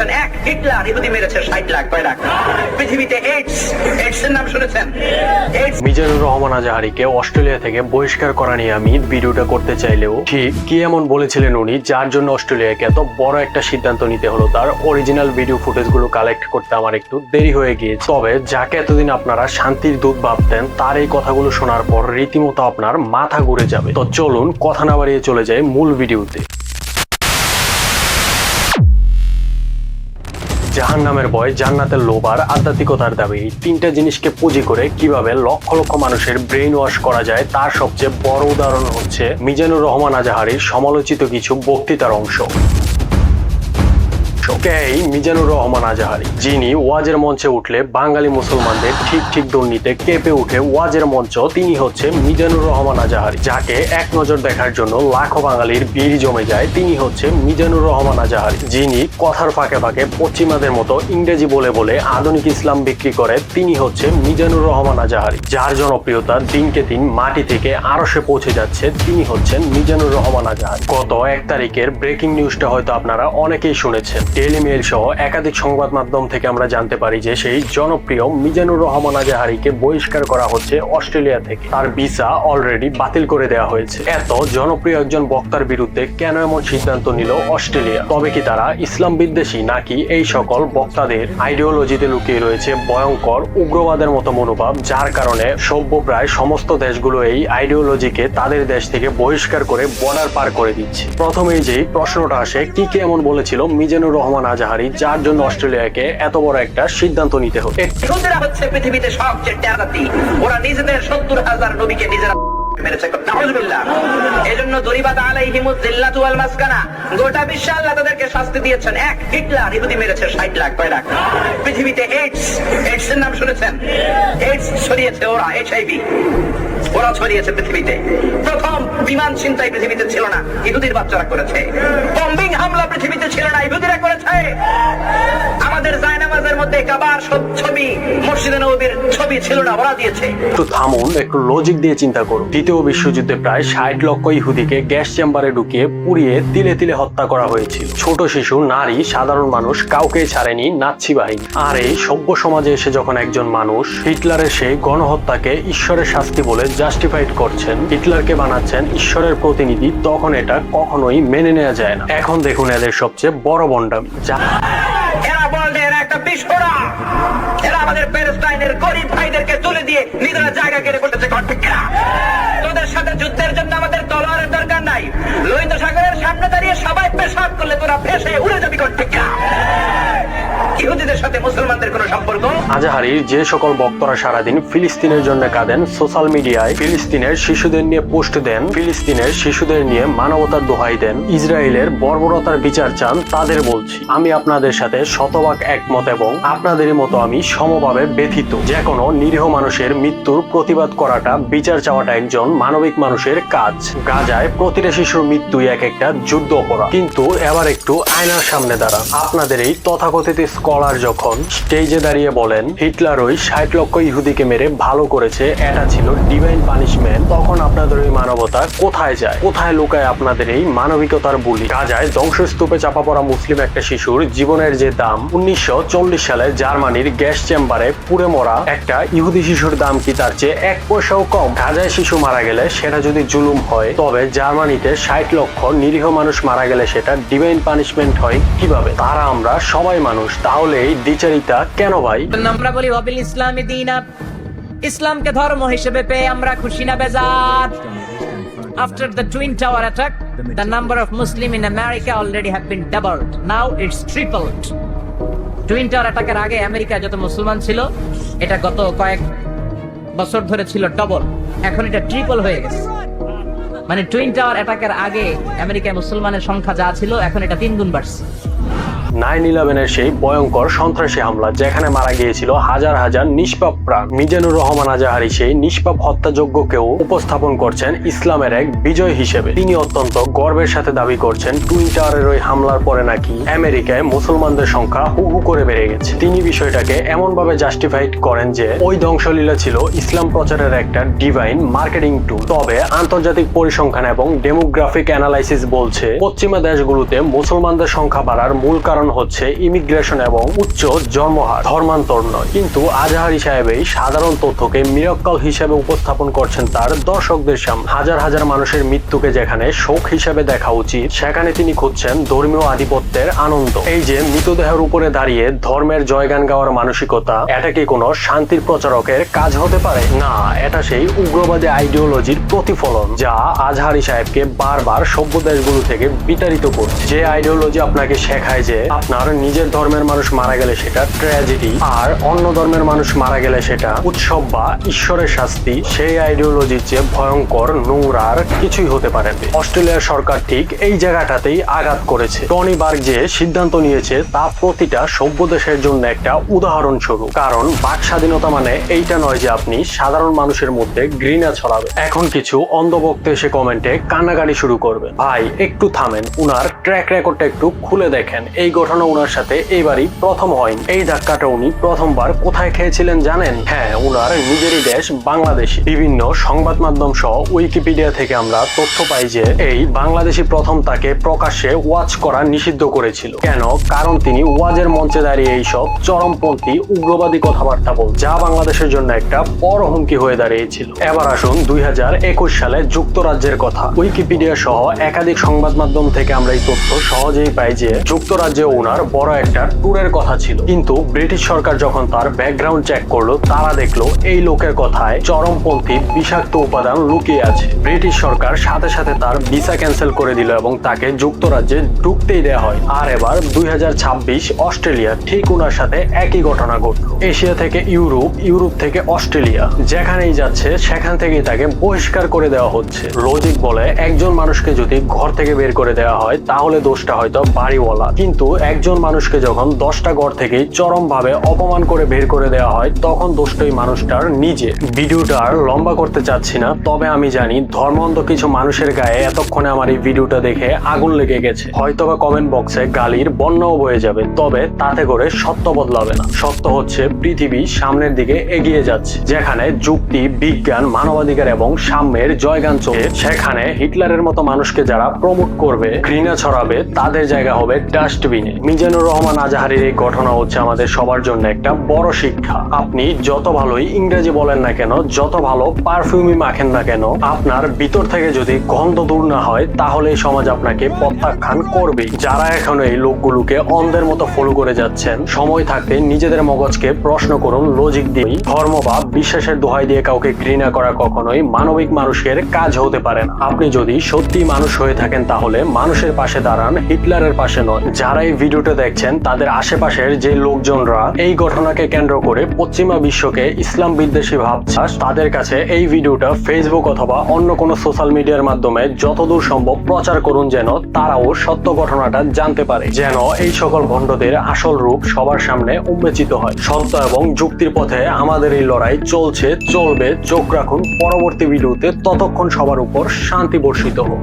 দিয়েছেন এক, হিটলার ইহুদি মেরেছে 60 লাখ, কয় লাখ। পৃথিবীতে এইডস এর নাম শুনেছেন? মিজানুর রহমান আজাহারীকে অস্ট্রেলিয়া থেকে বহিষ্কার করা নিয়ে আমি ভিডিওটা করতে চাইলেও ঠিক কি এমন বলেছিলেন উনি যার জন্য অস্ট্রেলিয়াকে এত বড় একটা সিদ্ধান্ত নিতে হলো, তার অরিজিনাল ভিডিও ফুটেজগুলো কালেক্ট করতে আমার একটু দেরি হয়ে গিয়েছে। তবে যাকে এতদিন আপনারা শান্তির দূত ভাবতেন তার এই কথাগুলো শোনার পর রীতিমতো আপনার মাথা ঘুরে যাবে। তো চলুন কথা না বাড়িয়ে চলে যায় মূল ভিডিওতে। জাহান্নামের ভয়, জান্নাতের লোভ আর আধ্যাত্মিকতার দাবি, এই তিনটা জিনিসকে পুঁজি করে কিভাবে লক্ষ লক্ষ মানুষের ব্রেইন ওয়াশ করা যায় তার সবচেয়ে বড় উদাহরণ হচ্ছে মিজানুর রহমান আজাহারীর সমালোচিত কিছু বক্তৃতার অংশ। এই মিজানুর রহমান আজাহারী, যিনি ওয়াজের মঞ্চে উঠলে বাঙালি মুসলমানদের ঠিক ঠিক দুর্নীতি কেঁপে উঠে ওয়াজের মঞ্চ, তিনি হচ্ছে মিজানুর রহমান আজাহারী। যাকে এক নজর দেখার জন্য লাখো বাঙালির ভিড় জমে যায়, তিনি হচ্ছে মিজানুর রহমান আজাহারী। যিনি কথার ফাঁকে ফাঁকে পশ্চিমাদের মতো ইংরেজি বলে বলে আধুনিক ইসলাম বিক্রি করে, তিনি হচ্ছে মিজানুর রহমান আজাহারী। যার জনপ্রিয়তা দিনকে দিন মাটি থেকে আরশে পৌঁছে যাচ্ছে, তিনি হচ্ছেন মিজানুর রহমান আজাহারী। গত 1 তারিখের ব্রেকিং নিউজটা হয়তো আপনারা অনেকেই শুনেছেন। ডেইলি মেইল সহ একাধিক সংবাদ মাধ্যম থেকে আমরা জানতে পারি যে সেই জনপ্রিয় মিজানুর রহমান আজাহারীকে বহিষ্কার করা হচ্ছে অস্ট্রেলিয়া থেকে। তার ভিসা অলরেডি বাতিল করে দেওয়া হয়েছে। এত জনপ্রিয় একজন বক্তার বিরুদ্ধে কেন এমন সিদ্ধান্ত নিল অস্ট্রেলিয়া? তবে কি তারা ইসলাম বিদ্বেষী, নাকি এই সকল বক্তাদের আইডিওলজিতে লুকিয়ে রয়েছে ভয়ঙ্কর উগ্রবাদের মতো মনোভাব, যার কারণে সভ্য প্রায় সমস্ত দেশগুলো এই আইডিওলজিকে তাদের দেশ থেকে বহিষ্কার করে বর্ডার পার করে দিচ্ছে? প্রথমেই যেই প্রশ্নটা আসে, কি এমন বলেছিল মিজানুর রহমান আজাহারী যার জন্য অস্ট্রেলিয়াকে এত বড় একটা সিদ্ধান্ত নিতে হবে? ইহুদিরা হচ্ছে পৃথিবীতে সবচেয়ে টেরাতি। ওরা নিজেদের 70,000 নবীকে নিজেরা মেরেছে। নাউযুবিল্লাহ। এজন্য দরিবাত আলাইহিমুজ জিল্লাতু ওয়াল মাসকানা, গোটা বিশ্বে আল্লাহ তাদেরকে শাস্তি দিয়েছেন এক, হিটলার ইহুদি মেরেছে 60 লাখ, কয় লাখ। পৃথিবীতে এইডস এর নাম শুনেছেন? এইডস ছড়িয়েছে ওরা, HIV ওরা ছড়িয়েছে পৃথিবীতে। প্রথম বিমান ছিনতাই পৃথিবীতে ছিল না, ইহুদির বাচ্চারা করেছে। বম্বিং হামলা পৃথিবীতে ছিল না, ইহুদিরা করেছে। আমাদের জায়নামাজের মধ্যে কাবার ছবি, মসজিদে নববীর ছবি ছিল না, ওরা দিয়েছে। একটু থামুন, একটু লজিক দিয়ে চিন্তা করুন। দ্বিতীয় বিশ্বযুদ্ধে প্রায় 60 লক্ষ ইহুদিকে গ্যাস চেম্বারে ঢুকিয়ে পুড়িয়ে তিলে তিলে হত্যা করা হয়েছিল। ছোট শিশু, নারী, সাধারণ মানুষ কাউকে ছাড়েনি নাৎসি বাহিনী। আর এই সভ্য সমাজে এসে যখন একজন মানুষ হিটলারের সেই গণহত্যাকে ঈশ্বরের শাস্তি বলে জাস্টিফাইড করছেন, হিটলারকে বানাচ্ছেন ঈশ্বরের প্রতিনিধি, তখন এটা কখনোই মেনে নেওয়া যায় না। এখন দেখুন এদের সবচেয়ে বড় বন্ডামি। এরা বলছে এরা একটা বিস্ফোরা, এরা আমাদের প্যালেস্টাইনের গরিব ভাইদেরকে তুলে দিয়ে নিজেরা জায়গা কেড়ে বসেছে। তোদের সাথে যুদ্ধের জন্য আমাদের তলোয়ারের দরকার নাই। লোহিত সাগরের সামনে দাঁড়িয়ে সবাই পেশাব করলে তোরা ভেসে উড়ে যাবি। ইহুদিদের সাথে মুসলমানদের কোনো সম্পর্ক? আজাহারীর যে সকল বক্তারা সারাদিন ফিলিস্তিনের জন্য কাঁদেন, সোশ্যাল মিডিয়ায় ফিলিস্তিনের শিশুদের নিয়ে পোস্ট দেন, ফিলিস্তিনের শিশুদের নিয়ে মানবতার দোহাই দেন, ইসরায়েলের বর্বরতার বিচার চান, তাদের বলছি আমি আপনাদের সাথে শতভাগ একমত এবং আপনাদেরই মতো আমি সমভাবে ব্যথিত। যে কোনো নিরীহ মানুষের মৃত্যুর প্রতিবাদ করাটা, বিচার চাওয়াটা একজন মানবিক মানুষের কাজ। গাজায় প্রতিটা শিশুর মৃত্যুই এক একটা যুদ্ধ অপরাধ। কিন্তু এবার একটু আয়নার সামনে দাঁড়ান। আপনাদের এই তথাকথিত স্কলার যখন স্টেজে দাঁড়িয়ে বলেন হিটলার ওই 60 লক্ষ ইহুদিকে মেরে ভালো করেছে, এটা ছিল ডিভাইন পানিশমেন্ট, তখন আপনাদের ওই মানবতা কোথায় যায়? কোথায় লুকায় আপনাদের এই মানবিকতার বুলি? গাজায় ধ্বংসস্তূপে চাপা পড়া মুসলিম একটা শিশুর জীবনের যে দাম, 1940 সালে জার্মানির গ্যাস চেম্বারে পুড়ে মরা একটা ইহুদি শিশুর দাম কি তার চেয়ে 1 পয়সাও কম? গাজায় শিশু মারা গেলে সেটা যদি জুলুম হয়, তবে জার্মানিতে 60 লক্ষ নিরীহ মানুষ মারা গেলে সেটা ডিভাইন পানিশমেন্ট হয় কিভাবে? তারা আমরা সবাই মানুষ, তাহলে এই দ্বিচারিতা কেন ভাই? আমরা বলি ওয়াবিল ইসলামি দীনা, ইসলামকে ধর্ম হিসেবে পেয়ে আমরা খুশি না বেজার? After the Twin Tower attack, the number of Muslims in America already have been doubled. Now it's tripled. Twin Tower attack এর আগে আমেরিকায় যত মুসলমান ছিল, এটা গত কয়েক বছর ধরে ছিল ডবল, এখন এটা ট্রিপল হয়ে গেছে। মানে টুইন টাওয়ার অ্যাটাকের আগে আমেরিকায় মুসলমানের সংখ্যা যা ছিল, এখন এটা 3 গুণ বাড়ছে। 9/11-এর সেই ভয়ঙ্কর সন্ত্রাসী হামলা, যেখানে মারা গিয়েছিল হাজার হাজার নিষ্পাপ প্রাণ, মিজানুর রহমান আজাহারী সেই নিষ্পাপ হত্যাযজ্ঞকেও উপস্থাপন করছেন ইসলামের এক বিজয় হিসেবে। তিনি অত্যন্ত গর্বের সাথে দাবি করছেন টুইন টাওয়ারের ওই হামলার পরে নাকি আমেরিকায় মুসলমানদের সংখ্যা হু হু করে বেড়ে গেছে। তিনি বিষয়টাকে এমন ভাবে জাস্টিফাইড করেন যে ওই ধ্বংসলীলা ছিল ইসলাম প্রচারের একটা ডিভাইন মার্কেটিং টুল। তবে আন্তর্জাতিক পরিসংখ্যান এবং ডেমোগ্রাফিক অ্যানালাইসিস বলছে পশ্চিমা দেশগুলোতে মুসলমানদের সংখ্যা বাড়ার মূল কারণ কারণ হচ্ছে ইমিগ্রেশন এবং উচ্চ জন্মহার, ধর্মান্তর নয়। কিন্তু আজাহারি সাহেব এই সাধারণ তথ্যকে মিরাক্কেল হিসেবে উপস্থাপন করছেন তার দর্শকদের সামনে। হাজার হাজার মানুষের মৃত্যুকে যেখানে শোক হিসেবে দেখা উচিত, সেখানে তিনি খুঁজছেন ধর্মীয় আধিপত্যের আনন্দ। এই যে মৃতদেহের উপরে দাঁড়িয়ে ধর্মের জয়গান গাওয়ার মানসিকতা, এটা কি কোনো শান্তির প্রচারকের কাজ হতে পারে? না, এটা সেই উগ্রবাদী আইডিওলজির প্রতিফলন যা আজহারি সাহেবকে বারবার সভ্য দেশগুলো থেকে বিতাড়িত করছে। যে আইডিওলজি আপনাকে শেখায় যে আপনার নিজের ধর্মের মানুষ মারা গেলে সেটা ট্র্যাজেডি, আর অন্য ধর্মের মানুষ মারা গেলে সেটা উৎসব বা ঈশ্বরের শাস্তি, সেই আইডিওলজির চেয়ে ভয়ঙ্কর, নোংরা আর কিছুই হতে পারে না। অস্ট্রেলিয়ার সরকার ঠিক এই জায়গাটাতেই আঘাত করেছে। টনি বার্গ যে সিদ্ধান্ত নিয়েছে তা প্রতিটা সভ্য দেশের জন্য একটা উদাহরণ স্বরূপ। কারণ বাক স্বাধীনতা মানে এইটা নয় যে আপনি সাধারণ মানুষের মধ্যে ঘৃণা ছড়াবে। এখন কিছু অন্ধভক্ত এসে কমেন্টে কান্নাকাটি শুরু করবে। ভাই একটু থামেন, উনার ট্র্যাক রেকর্ডটা একটু খুলে দেখেন। এই ঘটনা উনার সাথে এইবারই প্রথম হয়নি। এই ধাক্কাটা উনি প্রথমবার কোথায় খেয়েছিলেন জানেন? হ্যাঁ, উনার নিজেরই দেশ বাংলাদেশ। বিভিন্ন সংবাদ মাধ্যম সহ উইকিপিডিয়া থেকে আমরা তথ্য পাই যে এই বাংলাদেশি প্রথম তাকে প্রকাশ্যে ওয়াচ করা নিষিদ্ধ করেছিল। কেন? কারণ তিনি ওয়াজের মঞ্চে দাঁড়িয়ে এইসব চরমপন্থী উগ্রবাদী কথাবার্তা বল, যা বাংলাদেশের জন্য একটা বড় হুমকি হয়ে দাঁড়িয়েছিল। এবার আসুন 2021 সালে যুক্তরাজ্যের কথা। উইকিপিডিয়া সহ একাধিক সংবাদ মাধ্যম থেকে আমরা এই তথ্য সহজেই পাই যে যুক্তরাজ্যে ওনার বড় একটা ট্যুরের কথা ছিল। কিন্তু ব্রিটিশ সরকার যখন তার ব্যাকগ্রাউন্ড চেক করলো, তারা দেখলো এই লোকের কথায় চরমপন্থী বিষাক্ত উপাদান লুকিয়ে আছে। ব্রিটিশ সরকার সাথে সাথে তার ভিসা ক্যান্সেল করে দিল এবং তাকে যুক্তরাজ্যে ঢুকতেই দেওয়া হয়। আর এবার 2026 অস্ট্রেলিয়া, ঠিক ওনার সাথে একই ঘটনা ঘটল। এশিয়া থেকে ইউরোপ, ইউরোপ থেকে অস্ট্রেলিয়া, যেখানেই যাচ্ছে সেখান থেকেই তাকে বহিষ্কার করে দেওয়া হচ্ছে। লজিক বলে একজন মানুষকে যদি ঘর থেকে বের করে দেওয়া হয় তাহলে দোষটা হয়তো বাড়িওয়ালা, কিন্তু একজন মানুষকে যখন 10টা ঘর থেকেই চরম ভাবে অপমান করে বের করে দেওয়া হয় তখন দোষটা ওই মানুষটার নিজে। ভিডিওটা আর লম্বা করতে চাচ্ছি না, তবে আমি জানি ধর্মান্ধ কিছু মানুষের গায়ে এতক্ষণে আমার এই ভিডিওটা দেখে আগুন লেগে গেছে। হয়তোবা কমেন্ট বক্সে গালির বন্যাও বয়ে যাবে, তবে তাতে করে সত্য বদলাবে না। সত্য হচ্ছে পৃথিবী সামনের দিকে এগিয়ে যাচ্ছে। যেখানে যুক্তি, বিজ্ঞান, মানবাধিকার এবং সাম্যের জয়গান চলছে, সেখানে হিটলারের মতো মানুষকে যারা প্রমোট করবে, ঘৃণা ছড়াবে, তাদের জায়গা হবে ডাস্টবিনে। মিজানুর রহমান আজাহারির এই ঘটনা হচ্ছে আমাদের সবার জন্য একটা বড় শিক্ষা। আপনি যত ভালোই ইংরেজি বলেন না কেন, যত ভালো পারফিউমই মাখেন না কেন, আপনার ভিতর থেকে যদি গন্ধ দূর না হয় তাহলে এই সমাজ আপনাকে প্রত্যাখ্যান করবে। যারা এখন এই লোকগুলোকে অন্ধের মতো ফলো করে যাচ্ছেন, সময় থাকতে নিজেদের মগজকে প্রশ্ন করুন লজিক দিয়ে। ধর্ম বা বিশ্বাসের দোহাই দিয়ে কাউকে ঘৃণা করা কখনোই মানবিক মানুষের কাজ হতে পারে না। আপনি যদি সত্যি মানুষ হয়ে থাকেন তাহলে মানুষের পাশে দাঁড়ান, হিটলারের পাশে নয়। যারা এই ভিডিওটা দেখছেন তাদের আশেপাশের যে লোকজনরা এই ঘটনাকে কেন্দ্র করে পশ্চিমা বিশ্বকে ইসলাম বিদ্বেষী ভাবছে, তাদের কাছে এই ভিডিওটা ফেসবুক অথবা অন্য কোনো সোশ্যাল মিডিয়ার মাধ্যমে যতদূর সম্ভব প্রচার করুন, যেন তারাও সত্য ঘটনাটা জানতে পারে, যেন এই সকল ভণ্ডদের আসল রূপ সবার সামনে উন্মোচিত হয়। সত্য এবং যুক্তির পথে আমাদের এই লড়াই চলছে, চলবে। চোখ রাখুন পরবর্তী ভিডিওতে। ততক্ষণ সবার উপর শান্তি বর্ষিত হোক।